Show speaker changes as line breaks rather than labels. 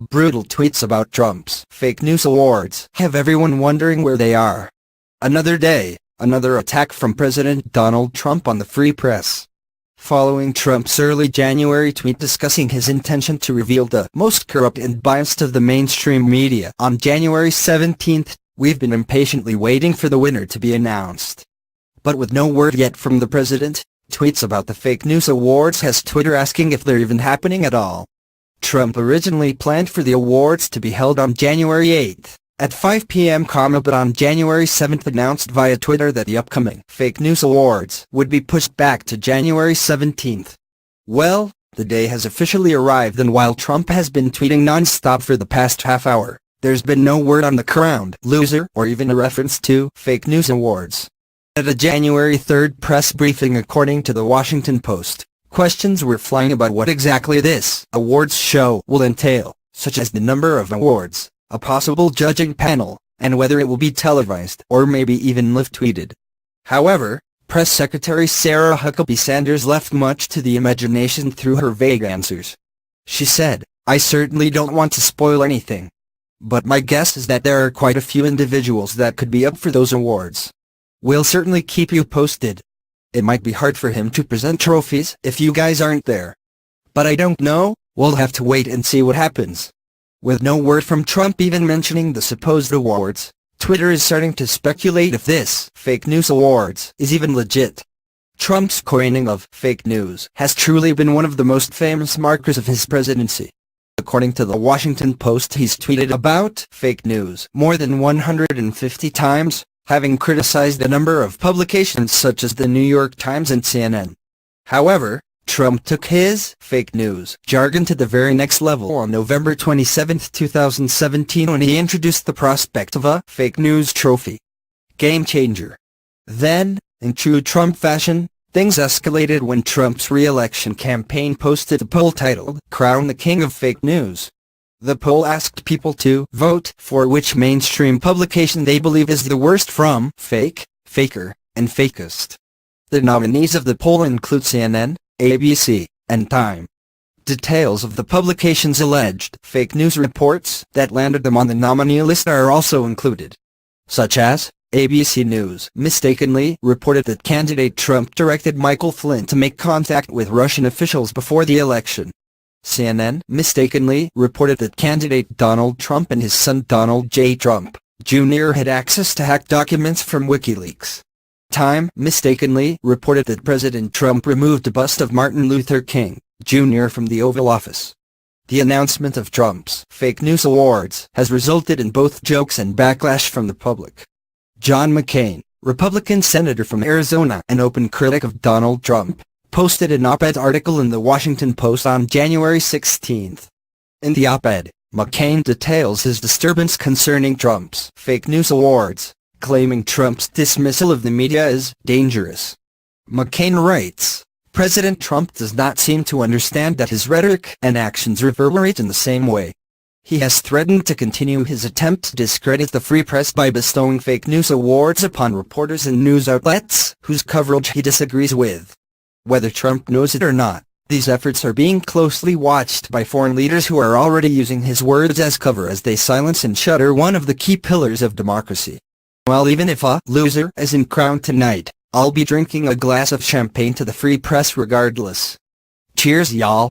Brutal tweets about Trump's fake news awards have everyone wondering where they are. Another day, another attack from President Donald Trump on the free press. Following Trump's early January tweet discussing his intention to reveal the most corrupt and biased of the mainstream media on January 17, we've been impatiently waiting for the winner to be announced. But with no word yet from the president, tweets about the fake news awards has Twitter asking if they're even happening at all. Trump originally planned for the awards to be held on January 8 at 5 p.m., but on January 7 announced via Twitter that the upcoming fake news awards would be pushed back to January 17. Well, the day has officially arrived, and while Trump has been tweeting non-stop for the past half hour, there's been no word on the crowned loser or even a reference to fake news awards. At a January 3 press briefing, according to the Washington Post, questions were flying about what exactly this awards show will entail, such as the number of awards, a possible judging panel, and whether it will be televised or maybe even live-tweeted. However, Press Secretary Sarah Huckabee Sanders left much to the imagination through her vague answers. She said, "I certainly don't want to spoil anything, but my guess is that there are quite a few individuals that could be up for those awards. We'll certainly keep you posted. It might be hard for him to present trophies if you guys aren't there. But I don't know, we'll have to wait and see what happens." With no word from Trump even mentioning the supposed awards, Twitter is starting to speculate if this fake news awards is even legit. Trump's coining of fake news has truly been one of the most famous markers of his presidency. According to the Washington Post, he's tweeted about fake news more than 150 times, having criticized a number of publications such as the New York Times and CNN. However, Trump took his fake news jargon to the very next level on November 27, 2017, when he introduced the prospect of a fake news trophy. Game changer. Then, in true Trump fashion, things escalated when Trump's re-election campaign posted a poll titled "Crown the King of Fake News." The poll asked people to vote for which mainstream publication they believe is the worst from fake, faker, and fakest. The nominees of the poll include CNN, ABC, and Time. Details of the publication's alleged fake news reports that landed them on the nominee list are also included, such as ABC News mistakenly reported that candidate Trump directed Michael Flynn to make contact with Russian officials before the election. CNN mistakenly reported that candidate Donald Trump and his son Donald J. Trump, Jr. had access to hacked documents from WikiLeaks. Time mistakenly reported that President Trump removed a bust of Martin Luther King, Jr. from the Oval Office. The announcement of Trump's fake news awards has resulted in both jokes and backlash from the public. John McCain, Republican senator from Arizona and open critic of Donald Trump, posted an op-ed article in the Washington Post on January 16. In the op-ed, McCain details his disturbance concerning Trump's fake news awards, claiming Trump's dismissal of the media is dangerous. McCain writes, "President Trump does not seem to understand that his rhetoric and actions reverberate in the same way. He has threatened to continue his attempt to discredit the free press by bestowing fake news awards upon reporters and news outlets whose coverage he disagrees with. Whether Trump knows it or not, these efforts are being closely watched by foreign leaders who are already using his words as cover as they silence and shutter one of the key pillars of democracy. Well, even if a loser isn't crowned tonight, I'll be drinking a glass of champagne to the free press regardless. Cheers, y'all."